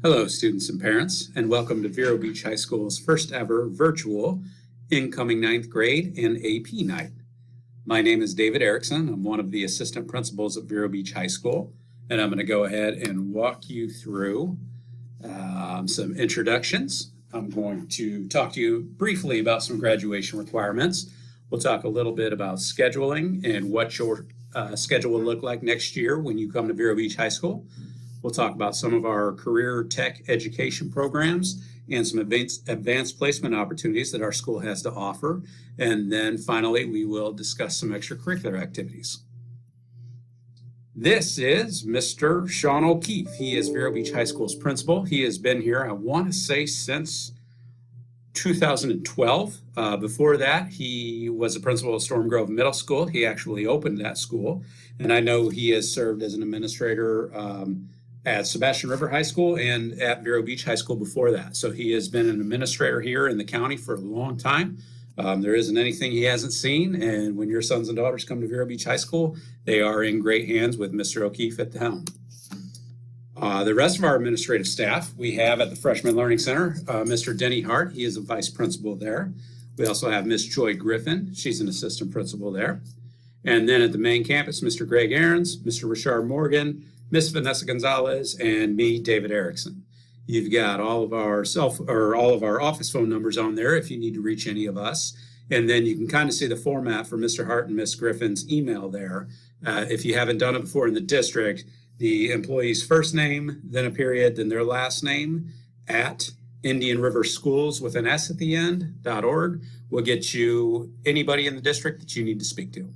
Hello, students and parents, and welcome to Vero Beach High School's first ever virtual incoming ninth grade and AP night. My name is David Erickson. I'm one of the assistant principals at Vero Beach High School, and I'm going to go ahead and walk you through some introductions. I'm going to talk to you briefly about some graduation requirements. We'll talk a little bit about scheduling and what your schedule will look like next year when you come to Vero Beach High School. We'll talk about some of our career tech education programs and some advanced placement opportunities that our school has to offer. And then finally, we will discuss some extracurricular activities. This is Mr. Sean O'Keefe. He is Vero Beach High School's principal. He has been here, I want to say, since 2012. Before that, he was a principal at Storm Grove Middle School. He actually opened that school. And I know he has served as an administrator at Sebastian River High School and at Vero Beach High School before that. So he has been an administrator here in the county for a long time. There isn't anything he hasn't seen. And when your sons and daughters come to Vero Beach High School, they are in great hands with Mr. O'Keefe at the helm. The rest of our administrative staff, we have at the Freshman Learning Center, Mr. Denny Hart. He is a vice principal there. We also have Miss Joy Griffin. She's an assistant principal there. And then at the main campus, Mr. Greg Ahrens, Mr. Richard Morgan, Miss Vanessa Gonzalez, and me, David Erickson. You've got all of our office phone numbers on there if you need to reach any of us. And then you can kind of see the format for Mr. Hart and Miss Griffin's email there. If you haven't done it before in the district, the employee's first name, then a period, then their last name at Indian River Schools with an S at the end, .org will get you anybody in the district that you need to speak to.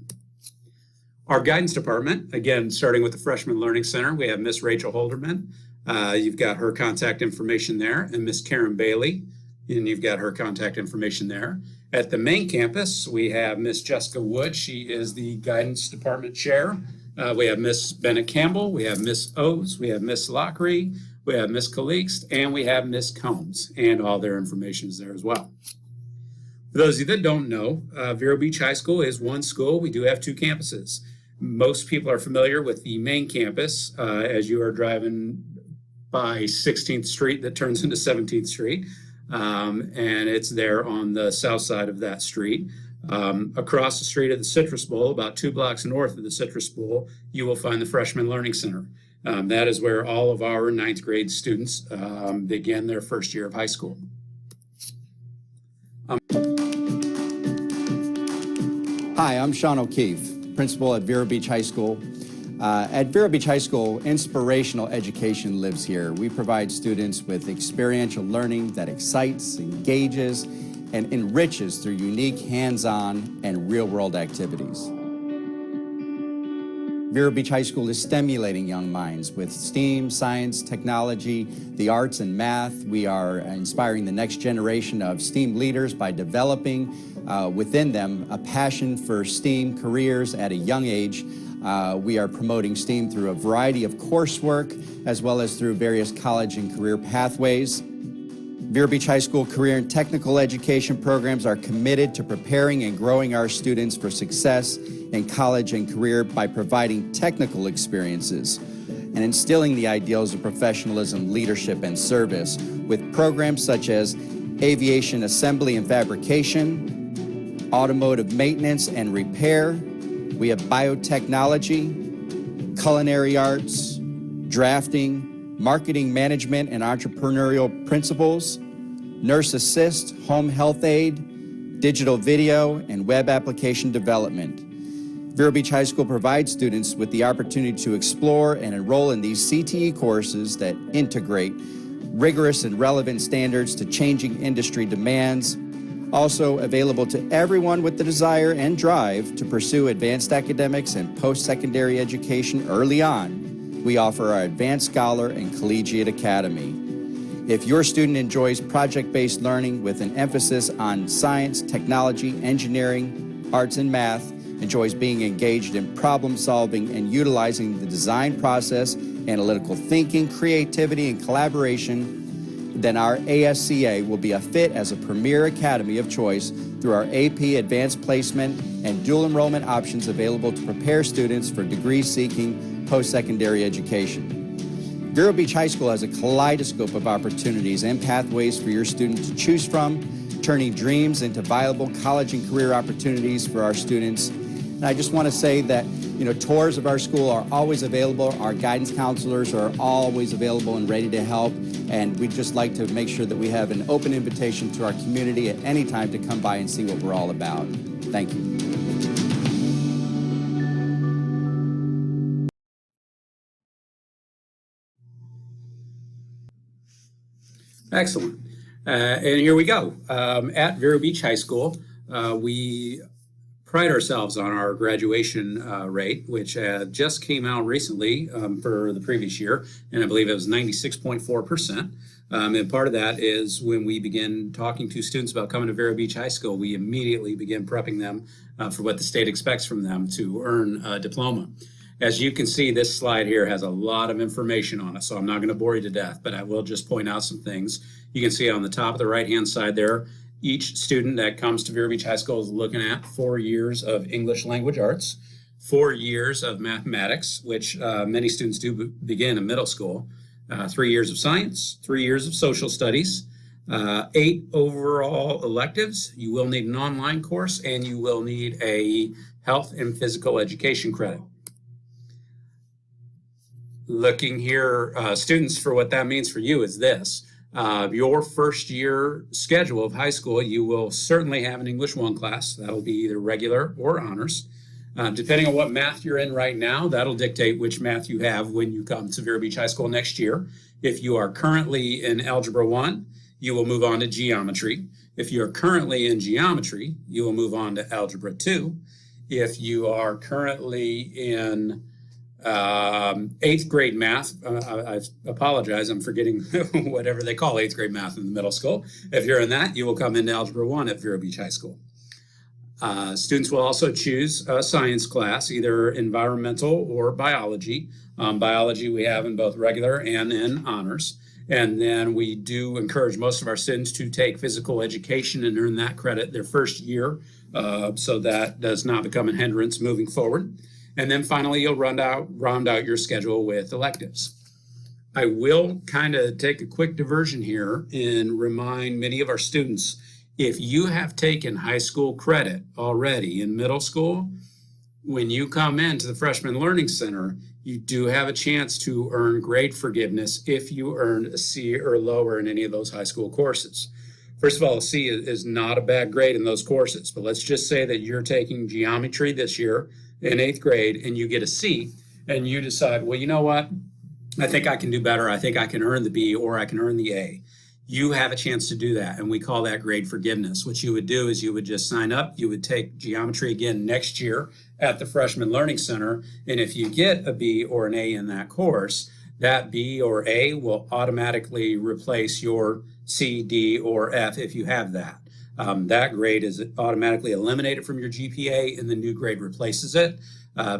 Our guidance department, again, starting with the Freshman Learning Center, we have Miss Rachel Holderman. You've got her contact information there, and Miss Karen Bailey, and you've got her contact information there. At the main campus, we have Miss Jessica Wood. She is the guidance department chair. We have Miss Bennett Campbell, we have Miss O's, we have Miss Lockery, we have Miss Calixte, and we have Miss Combs, and all their information is there as well. For those of you that don't know, Vero Beach High School is one school. We do have two campuses. Most people are familiar with the main campus as you are driving by 16th Street that turns into 17th Street. And it's there on the south side of that street. Across the street of the Citrus Bowl, about 2 blocks north of the Citrus Bowl, you will find the Freshman Learning Center. That is where all of our ninth grade students begin their first year of high school. Hi, I'm Sean O'Keefe, principal at Vero Beach High School. At Vero Beach High School, inspirational education lives here. We provide students with experiential learning that excites, engages, and enriches through unique hands-on and real-world activities. Vero Beach High School is stimulating young minds with STEAM, science, technology, the arts, and math. We are inspiring the next generation of STEAM leaders by developing within them a passion for STEAM careers at a young age. We are promoting STEAM through a variety of coursework as well as through various college and career pathways. Vero Beach High School career and technical education programs are committed to preparing and growing our students for success in college and career by providing technical experiences and instilling the ideals of professionalism, leadership, and service with programs such as aviation assembly and fabrication, automotive maintenance and repair. We have biotechnology, culinary arts, drafting, marketing management and entrepreneurial principles, nurse assist, home health aid, digital video, and web application development. Vero Beach High School provides students with the opportunity to explore and enroll in these CTE courses that integrate rigorous and relevant standards to changing industry demands. Also available to everyone with the desire and drive to pursue advanced academics and post-secondary education early on, we offer our Advanced Scholar and Collegiate Academy. If your student enjoys project-based learning with an emphasis on science, technology, engineering, arts, and math, enjoys being engaged in problem solving and utilizing the design process, analytical thinking, creativity, and collaboration, then our ASCA will be a fit as a premier academy of choice through our AP advanced placement and dual enrollment options available to prepare students for degree-seeking post-secondary education. Vero Beach High School has a kaleidoscope of opportunities and pathways for your students to choose from, turning dreams into viable college and career opportunities for our students. And I just want to say that, tours of our school are always available. Our guidance counselors are always available and ready to help. And we'd just like to make sure that we have an open invitation to our community at any time to come by and see what we're all about. Thank you. Excellent. And here we go. At Vero Beach High School, we pride ourselves on our graduation rate, which just came out recently for the previous year, and I believe it was 96.4%. And part of that is when we begin talking to students about coming to Vero Beach High School, we immediately begin prepping them for what the state expects from them to earn a diploma. As you can see, this slide here has a lot of information on it, so I'm not going to bore you to death, but I will just point out some things. You can see on the top of the right-hand side there, each student that comes to Vero Beach High School is looking at 4 years of English language arts, 4 years of mathematics, which many students do begin in middle school, 3 years of science, 3 years of social studies, 8 overall electives. You will need an online course, and you will need a health and physical education credit. Looking here, students, for what that means for you is this. Your first year schedule of high school, you will certainly have an English 1 class. That'll be either regular or honors. Depending on what math you're in right now, that'll dictate which math you have when you come to Vero Beach High School next year. If you are currently in Algebra 1, you will move on to geometry. If you are currently in geometry, you will move on to Algebra 2. If you are currently in 8th grade math, I apologize, I'm forgetting whatever they call 8th grade math in the middle school. If you're in that, you will come into Algebra 1 at Vero Beach High School. Students will also choose a science class, either environmental or biology. Biology we have in both regular and in honors. And then we do encourage most of our students to take physical education and earn that credit their first year, so that does not become a hindrance moving forward. And then finally, you'll round out your schedule with electives. I will kind of take a quick diversion here and remind many of our students, if you have taken high school credit already in middle school, when you come into the Freshman Learning Center, you do have a chance to earn grade forgiveness if you earned a C or lower in any of those high school courses. First of all, a C is not a bad grade in those courses, but let's just say that you're taking geometry this year in 8th grade and you get a C and you decide, well, you know what? I think I can do better. I think I can earn the B or I can earn the A. You have a chance to do that, and we call that grade forgiveness. What you would do is you would just sign up. You would take geometry again next year at the Freshman Learning Center, and if you get a B or an A in that course, that B or A will automatically replace your C, D, or F if you have that. That grade is automatically eliminated from your GPA, and the new grade replaces it.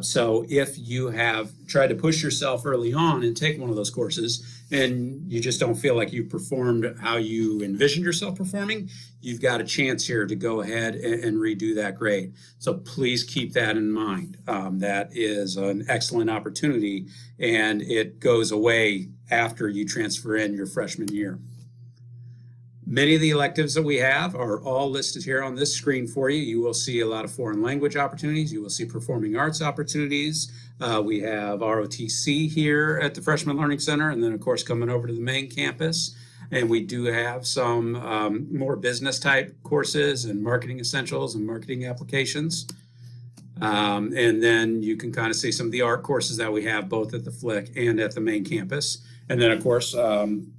So if you have tried to push yourself early on and take one of those courses and you just don't feel like you performed how you envisioned yourself performing, you've got a chance here to go ahead and redo that grade. So please keep that in mind. That is an excellent opportunity, and it goes away after you transfer in your freshman year. Many of the electives that we have are all listed here on this screen for you. You will see a lot of foreign language opportunities. You will see performing arts opportunities. We have ROTC here at the Freshman Learning Center, and then of course coming over to the main campus. And we do have some more business type courses and marketing essentials and marketing applications. And then you can kind of see some of the art courses that we have both at the Flick and at the main campus. And then, of course,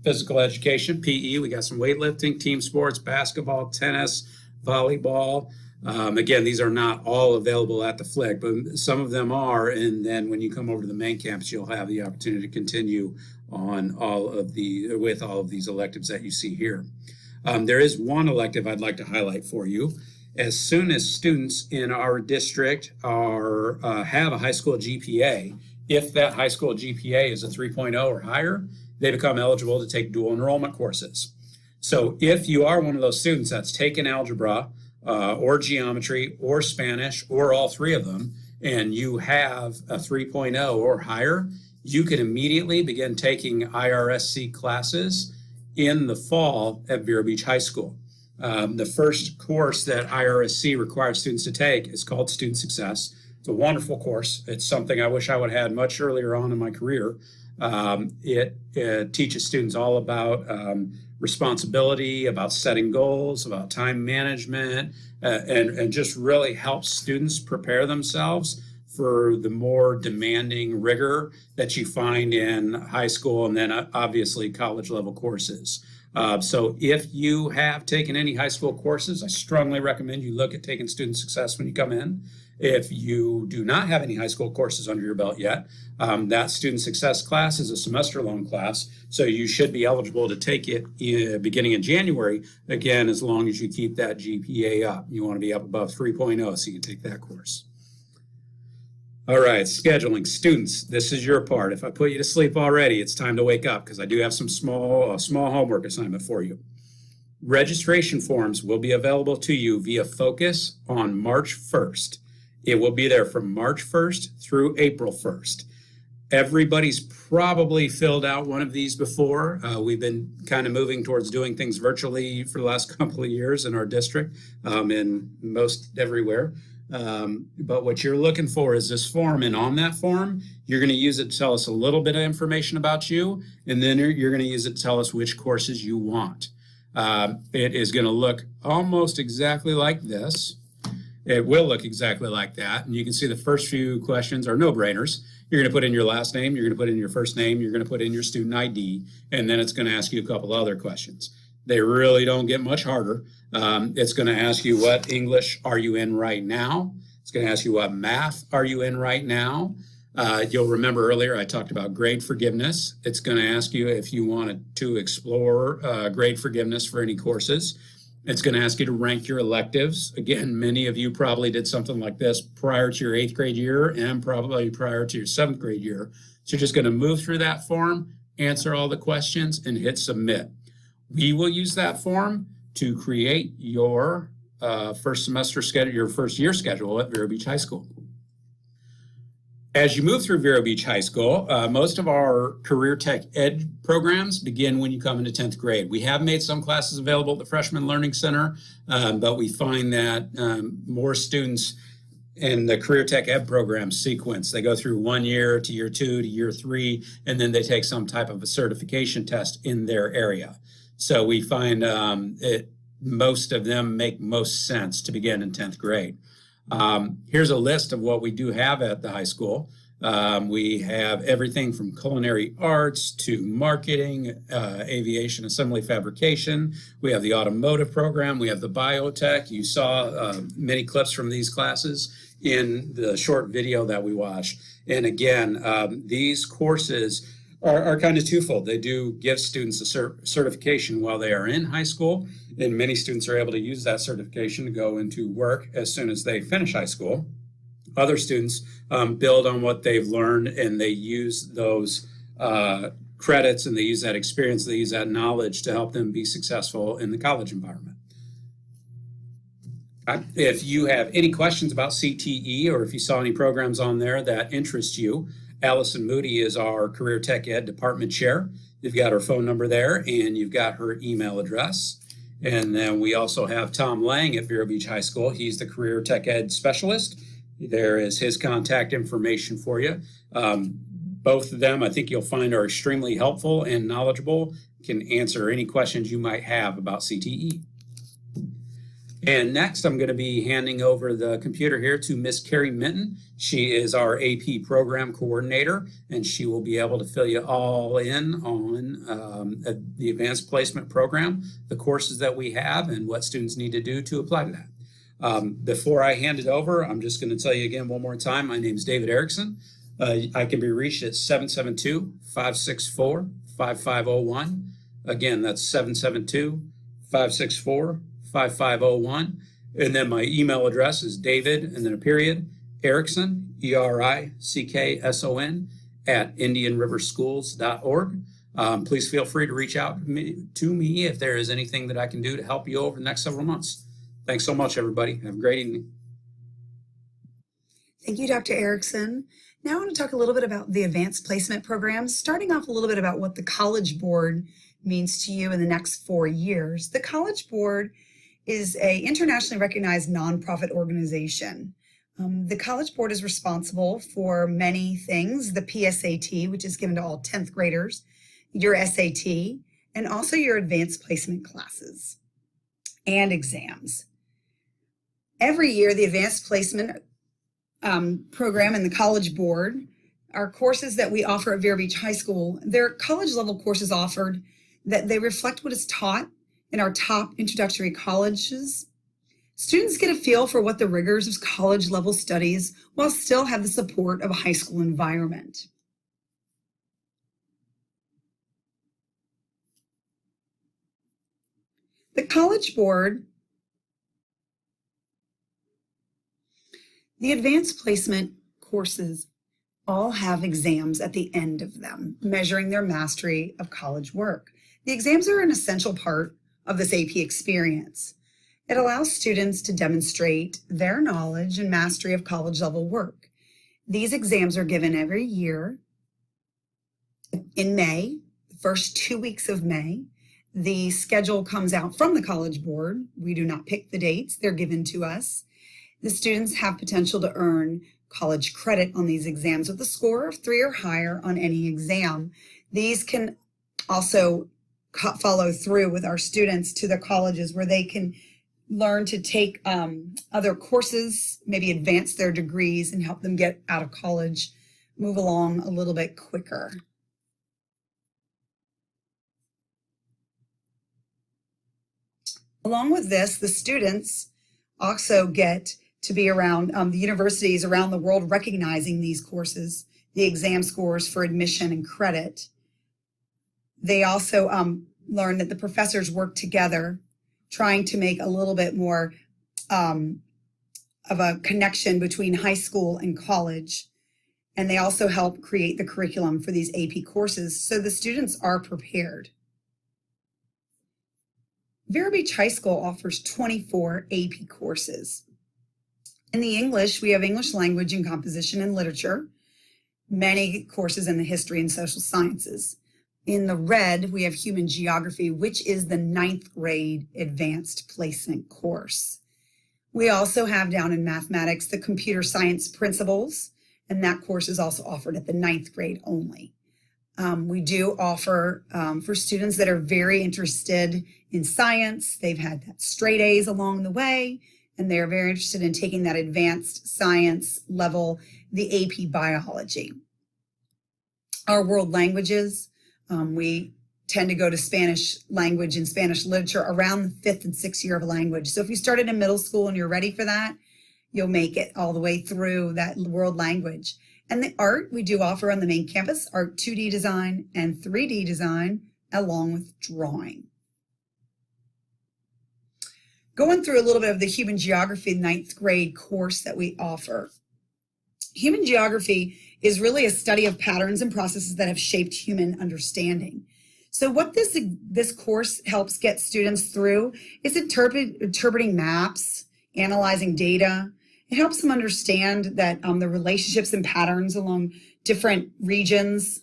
physical education, PE. We got some weightlifting, team sports, basketball, tennis, volleyball. Again, these are not all available at the Flick, but some of them are. And then when you come over to the main campus, you'll have the opportunity to continue on with all of these electives that you see here. There is one elective I'd like to highlight for you. As soon as students in our district have a high school GPA, if that high school GPA is a 3.0 or higher, they become eligible to take dual enrollment courses. So if you are one of those students that's taken algebra or geometry or Spanish or all three of them, and you have a 3.0 or higher, you can immediately begin taking IRSC classes in the fall at Vero Beach High School. The first course that IRSC requires students to take is called Student Success. It's a wonderful course. It's something I wish I would have had much earlier on in my career. It teaches students all about responsibility, about setting goals, about time management, and just really helps students prepare themselves for the more demanding rigor that you find in high school and then obviously college level courses. So if you have taken any high school courses, I strongly recommend you look at taking Student Success when you come in. If you do not have any high school courses under your belt yet, that Student Success class is a semester-long class, so you should be eligible to take it beginning in January, again, as long as you keep that GPA up. You want to be up above 3.0 so you can take that course. All right, scheduling. Students, this is your part. If I put you to sleep already, it's time to wake up because I do have some small homework assignment for you. Registration forms will be available to you via Focus on March 1st. It will be there from March 1st through April 1st. Everybody's probably filled out one of these before. We've been kind of moving towards doing things virtually for the last couple of years in our district, in most everywhere. But what you're looking for is this form, and on that form, you're going to use it to tell us a little bit of information about you, and then you're going to use it to tell us which courses you want. It is going to look almost exactly like this. It will look exactly like that, and you can see the first few questions are no-brainers. You're going to put in your last name, you're going to put in your first name, you're going to put in your student ID, and then it's going to ask you a couple other questions. They really don't get much harder. It's going to ask you what English are you in right now. It's going to ask you what math are you in right now. You'll remember earlier I talked about grade forgiveness. It's going to ask you if you wanted to explore grade forgiveness for any courses. It's going to ask you to rank your electives. Again, many of you probably did something like this prior to your 8th grade year and probably prior to your 7th grade year. So you're just going to move through that form, answer all the questions, and hit submit. We will use that form to create your first semester schedule, your first year schedule at Vero Beach High School. As you move through Vero Beach High School, most of our career tech ed programs begin when you come into 10th grade. We have made some classes available at the Freshman Learning Center, but we find that more students in the career tech ed program sequence. They go through 1 year to year 2 to year 3, and then they take some type of a certification test in their area. So we find most of them make most sense to begin in 10th grade. Here's a list of what we do have at the high school. We have everything from culinary arts to marketing, aviation, assembly, fabrication. We have the automotive program. We have the biotech. You saw many clips from these classes in the short video that we watched. And again, these courses are kind of twofold. They do give students a certification while they are in high school, and many students are able to use that certification to go into work as soon as they finish high school. Other students build on what they've learned, and they use those credits, and they use that experience, they use that knowledge to help them be successful in the college environment. If you have any questions about CTE, or if you saw any programs on there that interest you, Allison Moody is our Career Tech Ed Department Chair. You've got her phone number there, and you've got her email address. And then we also have Tom Lang at Vero Beach High School. He's the Career Tech Ed Specialist. There is his contact information for you. Both of them, I think you'll find, are extremely helpful and knowledgeable, can answer any questions you might have about CTE. And next, I'm going to be handing over the computer here to Miss Carrie Minton. She is our AP Program Coordinator, and she will be able to fill you all in on the Advanced Placement Program, the courses that we have, and what students need to do to apply to that. Before I hand it over, I'm just going to tell you again one more time, my name is David Erickson. I can be reached at 772-564-5501. Again, that's 772-564-5501. And then my email address is David, and then a period, Erickson, ERICKSON, at IndianRiverSchools.org. Please feel free to reach out to me if there is anything that I can do to help you over the next several months. Thanks so much, everybody. Have a great evening. Thank you, Dr. Erickson. Now I want to talk a little bit about the advanced placement programs, starting off a little bit about what the College Board means to you in the next 4 years. The College Board is an internationally recognized nonprofit organization. The College Board is responsible for many things: the PSAT, which is given to all 10th graders, your SAT, and also your advanced placement classes and exams. Every year, the advanced placement program and the College Board are courses that we offer at Vero Beach High School. They're college level courses offered that they reflect what is taught in our top introductory colleges. Students get a feel for what the rigors of college level studies while still have the support of a high school environment. The College Board, the advanced placement courses all have exams at the end of them, measuring their mastery of college work. The exams are an essential part of this AP experience. It allows students to demonstrate their knowledge and mastery of college level work. These exams are given every year in May, the first 2 weeks of May. The schedule comes out from the College Board. We do not pick the dates, they're given to us. The students have potential to earn college credit on these exams with a score of 3 or higher on any exam. These can also follow through with our students to the colleges where they can learn to take other courses, maybe advance their degrees and help them get out of college, move along a little bit quicker. Along with this, the students also get to be around the universities around the world recognizing these courses, the exam scores for admission and credit. They also learn that the professors work together, trying to make a little bit more of a connection between high school and college. And they also help create the curriculum for these AP courses so the students are prepared. Vero Beach High School offers 24 AP courses. In the English, we have English language and composition and literature, many courses in the history and social sciences. In the red, we have human geography, which is the 9th grade advanced placement course. We also have down in mathematics the computer science principles, and that course is also offered at the 9th grade only. We do offer for students that are very interested in science. They've had that straight A's along the way, and they're very interested in taking that advanced science level, the AP biology. Our world languages, we tend to go to Spanish language and Spanish literature around the 5th and 6th year of language. So if you started in middle school and you're ready for that, you'll make it all the way through that world language. And the art we do offer on the main campus, art 2D design and 3D design, along with drawing. Going through a little bit of the human geography 9th grade course that we offer. Human geography is really a study of patterns and processes that have shaped human understanding. So what this course helps get students through is interpreting maps, analyzing data. It helps them understand that the relationships and patterns along different regions,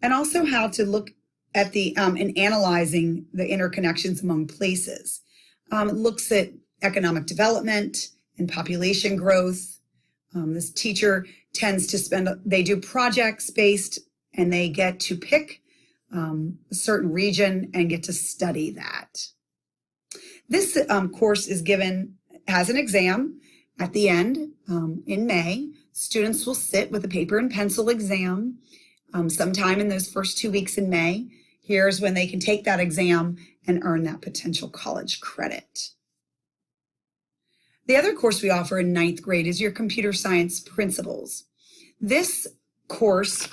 and also how to look at and analyzing the interconnections among places. It looks at economic development and population growth. This teacher tends to they do projects based, and they get to pick a certain region and get to study that. This course is given as an exam at the end in May. Students will sit with a paper and pencil exam sometime in those first 2 weeks in May. Here's when they can take that exam and earn that potential college credit. The other course we offer in 9th grade is your computer science principles. This course,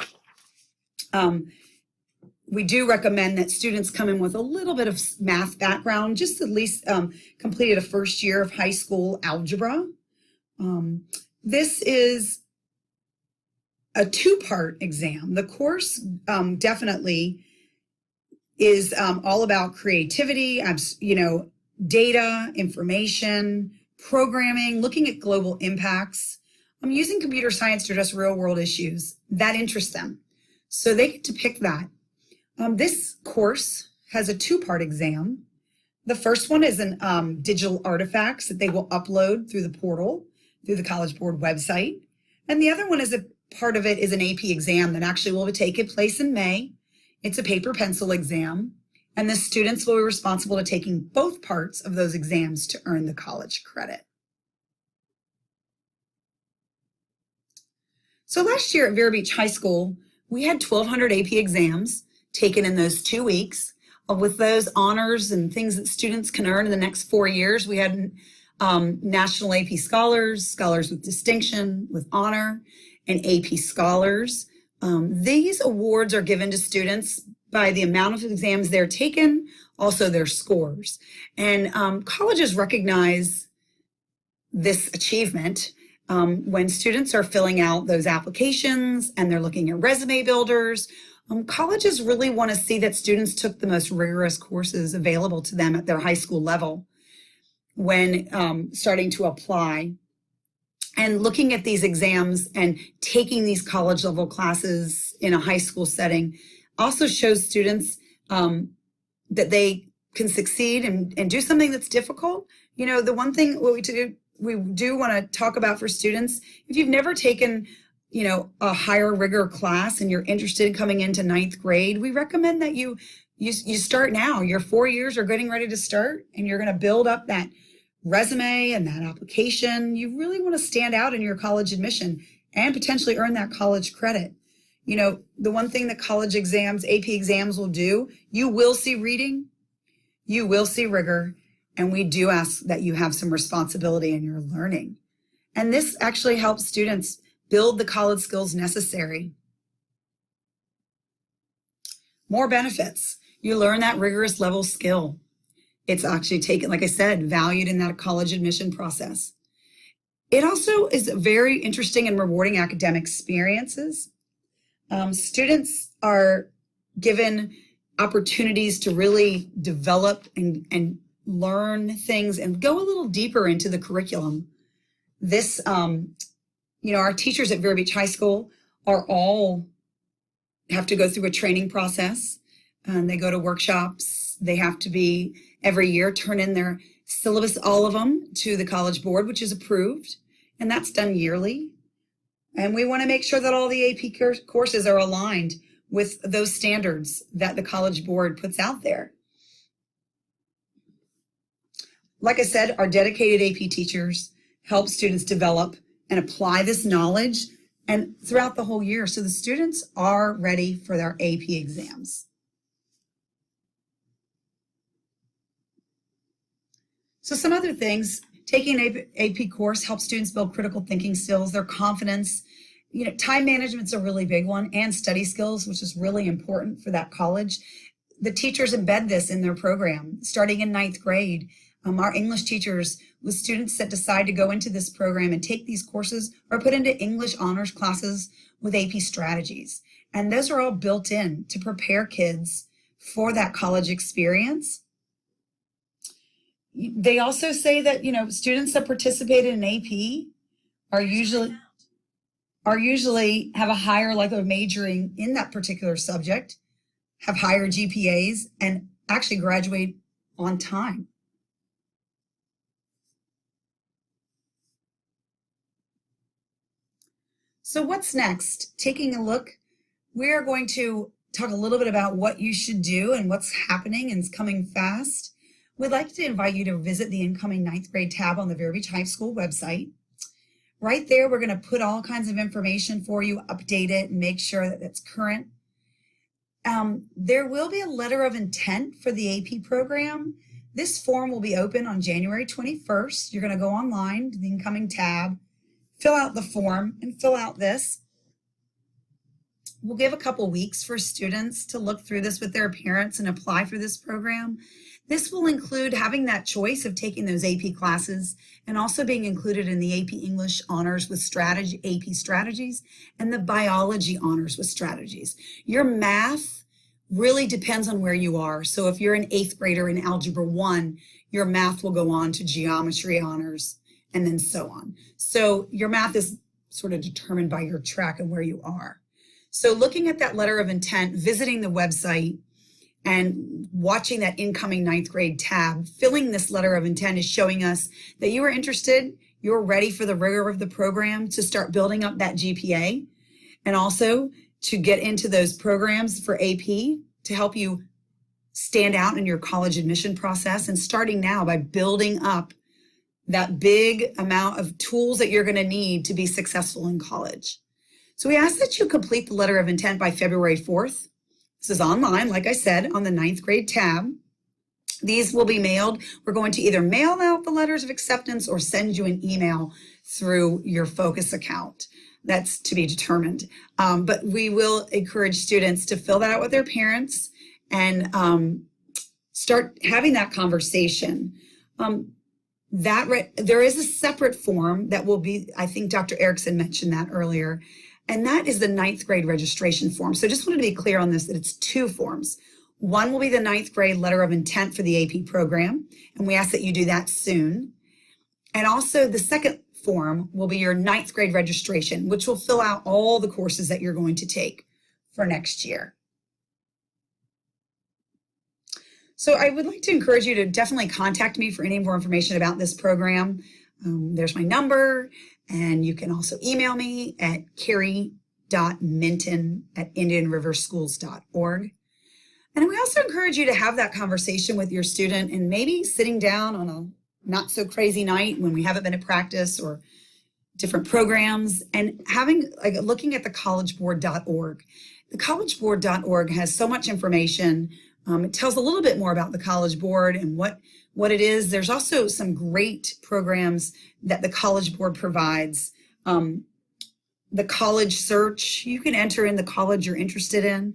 we do recommend that students come in with a little bit of math background, just at least completed a first year of high school algebra. This is a 2-part exam. The course definitely is all about creativity, data, information, programming, looking at global impacts using computer science to address real world issues that interest them. So they get to pick that. This course has a 2-part exam. The first one is an digital artifacts that they will upload through the portal, through the College Board website. And the other one is a part of it is an AP exam that actually will take place in May. It's a paper pencil exam, and the students will be responsible to taking both parts of those exams to earn the college credit. So last year at Vero Beach High School, we had 1,200 AP exams taken in those 2 weeks. With those honors and things that students can earn in the next 4 years, we had National AP Scholars, Scholars with Distinction, with Honor, and AP Scholars. These awards are given to students by the amount of exams they're taken, also their scores. And colleges recognize this achievement when students are filling out those applications and they're looking at resume builders. Colleges really want to see that students took the most rigorous courses available to them at their high school level when starting to apply. And looking at these exams and taking these college level classes in a high school setting also shows students that they can succeed and do something that's difficult. You know, the one thing we do want to talk about for students, if you've never taken a higher rigor class and you're interested in coming into 9th grade, we recommend that you start now. Your 4 years are getting ready to start, and you're going to build up that resume and that application. You really want to stand out in your college admission and potentially earn that college credit. The one thing that college exams, AP exams will do, you will see reading, you will see rigor, and we do ask that you have some responsibility in your learning. And this actually helps students build the college skills necessary. More benefits. You learn that rigorous level skill. It's actually taken, like I said, valued in that college admission process. It also is very interesting and rewarding academic experiences. Students are given opportunities to really develop and learn things and go a little deeper into the curriculum. This, our teachers at Vero Beach High School have to go through a training process. They go to workshops. They have to be every year turn in their syllabus, all of them, to the College Board, which is approved, and that's done yearly. And we want to make sure that all the AP courses are aligned with those standards that the College Board puts out there. Like I said, our dedicated AP teachers help students develop and apply this knowledge and throughout the whole year, so the students are ready for their AP exams. So some other things, taking an AP course helps students build critical thinking skills, their confidence. Time management's a really big one, and study skills, which is really important for that college. The teachers embed this in their program, starting in 9th grade. Our English teachers, with students that decide to go into this program and take these courses, are put into English honors classes with AP strategies. And those are all built in to prepare kids for that college experience. They also say that, students that participate in AP are usually have a higher likelihood of majoring in that particular subject, have higher GPAs, and actually graduate on time. So what's next? Taking a look, we are going to talk a little bit about what you should do and what's happening and is coming fast. We'd like to invite you to visit the incoming 9th grade tab on the Vero Beach High School website. Right there, we're going to put all kinds of information for you, update it, and make sure that it's current. There will be a letter of intent for the AP program. This form will be open on January 21st. You're going to go online to the incoming tab, fill out the form, and fill out this. We'll give a couple weeks for students to look through this with their parents and apply for this program. This will include having that choice of taking those AP classes and also being included in the AP English honors with AP strategies and the biology honors with strategies. Your math really depends on where you are. So if you're an 8th grader in Algebra 1, your math will go on to geometry honors and then so on. So your math is sort of determined by your track and where you are. So looking at that letter of intent, visiting the website, and watching that incoming ninth grade tab, filling this letter of intent is showing us that you are interested, you're ready for the rigor of the program to start building up that GPA, and also to get into those programs for AP to help you stand out in your college admission process, and starting now by building up that big amount of tools that you're going to need to be successful in college. So we ask that you complete the letter of intent by February 4th. This is online, like I said, on the ninth grade tab. These will be mailed. We're going to either mail out the letters of acceptance or send you an email through your Focus account. That's to be determined. But we will encourage students to fill that out with their parents and start having that conversation. There is a separate form that will be, I think Dr. Erickson mentioned that earlier, and that is the ninth grade registration form. So just wanted to be clear on this, that it's two forms. One will be the ninth grade letter of intent for the AP program, and we ask that you do that soon. And also the second form will be your ninth grade registration, which will fill out all the courses that you're going to take for next year. So I would like to encourage you to definitely contact me for any more information about this program. There's my number, and you can also email me at carrie.minton@indianriverschools.org. And we also encourage you to have that conversation with your student, and maybe sitting down on a not so crazy night when we haven't been at practice or different programs, and looking at the collegeboard.org. The collegeboard.org has so much information. It tells a little bit more about the College Board and what it is. There's also some great programs that the College Board provides. The college search, you can enter in the college you're interested in,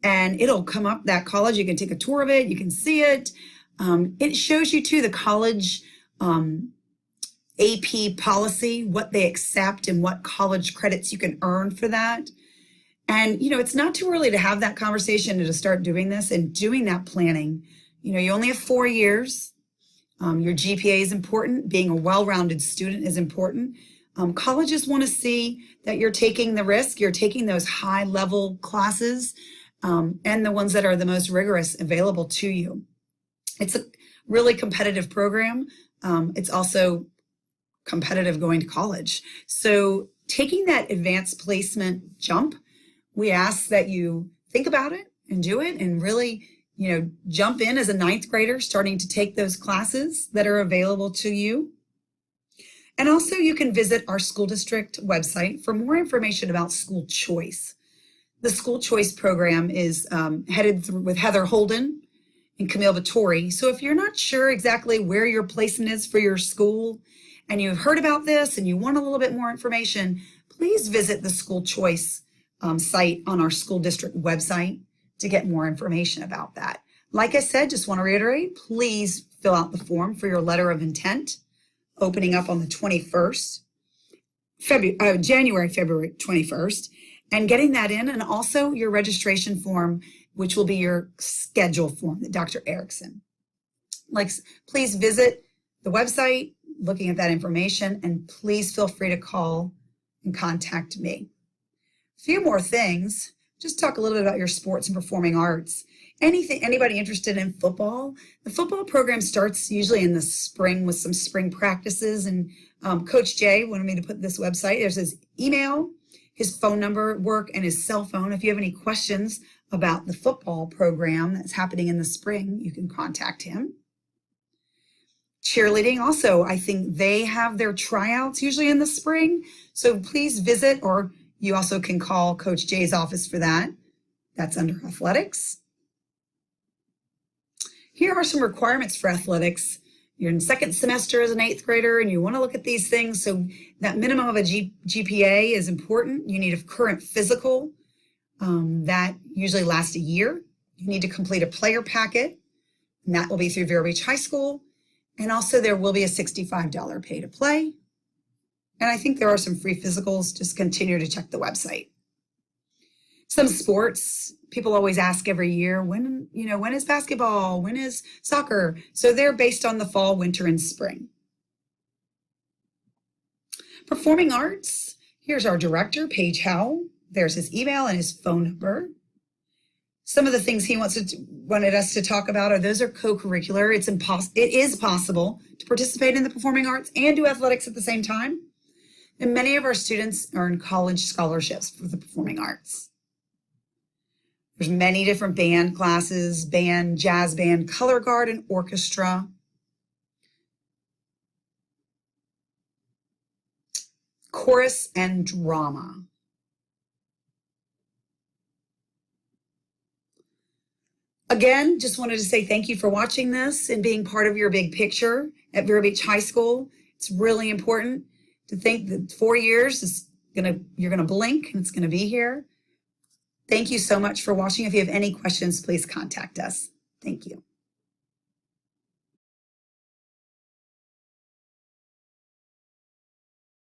and it'll come up that college. You can take a tour of it, you can see it. It shows you too the college AP policy, what they accept and what college credits you can earn for that. And, it's not too early to have that conversation and to start doing this and doing that planning. You only have 4 years. Your GPA is important. Being a well-rounded student is important. Colleges want to see that you're taking the risk, you're taking those high-level classes, and the ones that are the most rigorous available to you. It's a really competitive program. It's also competitive going to college. So taking that advanced placement jump, we ask that you think about it and do it, and really, jump in as a ninth grader, starting to take those classes that are available to you. And also you can visit our school district website for more information about school choice. The school choice program is headed through with Heather Holden and Camille Vittori. So if you're not sure exactly where your placement is for your school, and you've heard about this and you want a little bit more information, please visit the school choice site on our school district website to get more information about that. Like I said, just want to reiterate, please fill out the form for your letter of intent, opening up on the 21st, January, February 21st, and getting that in, and also your registration form, which will be your schedule form that Dr. Erickson. Please visit the website, looking at that information, and please feel free to call and contact me. A few more things, just talk a little bit about your sports and performing arts. Anybody interested in football? The football program starts usually in the spring with some spring practices, and Coach Jay wanted me to put this website. There's his email, his phone number at work, and his cell phone. If you have any questions about the football program that's happening in the spring, you can contact him. Cheerleading also, I think they have their tryouts usually in the spring, so please visit, or you also can call Coach Jay's office for that. That's under athletics. Here are some requirements for athletics. You're in second semester as an 8th grader, and you want to look at these things. So that minimum of a GPA is important. You need a current physical that usually lasts a year. You need to complete a player packet, and that will be through Vero Beach High School. And also there will be a $65 pay to play. And I think there are some free physicals. Just continue to check the website. Some sports, people always ask every year, when is basketball? When is soccer? So they're based on the fall, winter, and spring. Performing arts, Here's our director, Paige Howell. There's his email and his phone number. Some of the things he wanted us to talk about those are co-curricular. It is possible to participate in the performing arts and do athletics at the same time. And many of our students earn college scholarships for the performing arts. There's many different band classes, band, jazz band, color guard, and orchestra. Chorus and drama. Again, just wanted to say thank you for watching this and being part of your big picture at Vero Beach High School. It's really important to think that 4 years you're gonna blink and it's gonna be here. Thank you so much for watching. If you have any questions, please contact us. Thank you.